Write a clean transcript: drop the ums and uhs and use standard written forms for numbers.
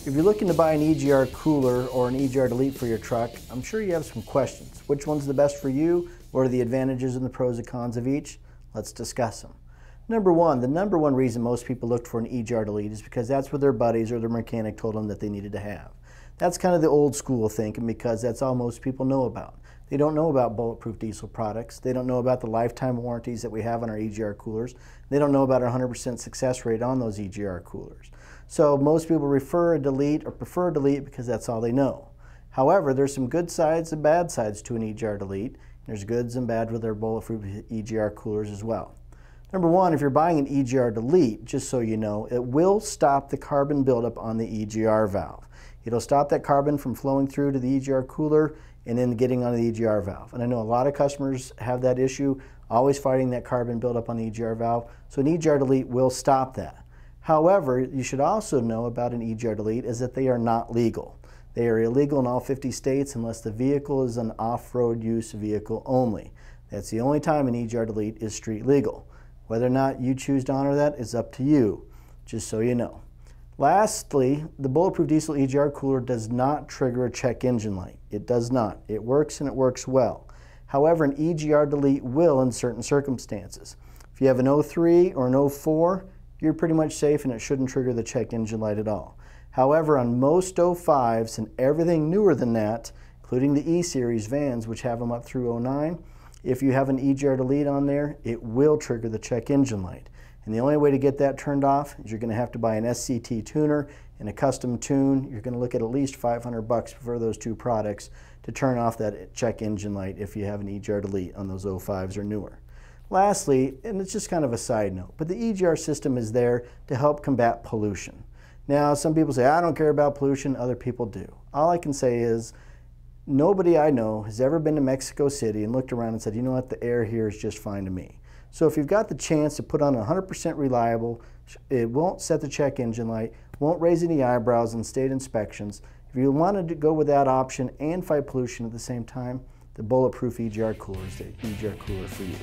If you're looking to buy an EGR cooler or an EGR Delete for your truck, I'm sure you have some questions. Which one's the best for you? What are the advantages and the pros and cons of each? Let's discuss them. Number one, the number one reason most people looked for an EGR Delete is because that's what their buddies or their mechanic told them that they needed to have. That's kind of the old school thinking because that's all most people know about. They don't know about bulletproof diesel products. They don't know about the lifetime warranties that we have on our EGR coolers. They don't know about our 100% success rate on those EGR coolers. So most people refer a delete or prefer a delete because that's all they know. However, there's some good sides and bad sides to an EGR delete. There's goods and bad with our bulletproof EGR coolers as well. Number one, if you're buying an EGR delete, just so you know, it will stop the carbon buildup on the EGR valve. It'll stop that carbon from flowing through to the EGR cooler and then getting on the EGR valve. And I know a lot of customers have that issue, always fighting that carbon buildup on the EGR valve. So an EGR delete will stop that. However, you should also know about an EGR delete is that they are not legal. They are illegal in all 50 states unless the vehicle is an off-road use vehicle only. That's the only time an EGR delete is street legal. Whether or not you choose to honor that is up to you, just so you know. Lastly, the Bulletproof Diesel EGR cooler does not trigger a check engine light. It does not. It works and it works well. However, an EGR delete will in certain circumstances. If you have an 03 or an 04, you're pretty much safe and it shouldn't trigger the check engine light at all. However, on most 05s and everything newer than that, including the E-Series vans, which have them up through 09, if you have an EGR delete on there, it will trigger the check engine light. And the only way to get that turned off is you're going to have to buy an SCT tuner and a custom tune. You're going to look at least $500 for those two products to turn off that check engine light if you have an EGR delete on those 05s or newer. Lastly, and it's just kind of a side note, but the EGR system is there to help combat pollution. Now, some people say, I don't care about pollution, other people do. All I can say is, nobody I know has ever been to Mexico City and looked around and said, you know what, the air here is just fine to me. So if you've got the chance to put on 100% reliable, it won't set the check engine light, won't raise any eyebrows in state inspections. If you wanted to go with that option and fight pollution at the same time, the Bulletproof EGR cooler is the EGR cooler for you.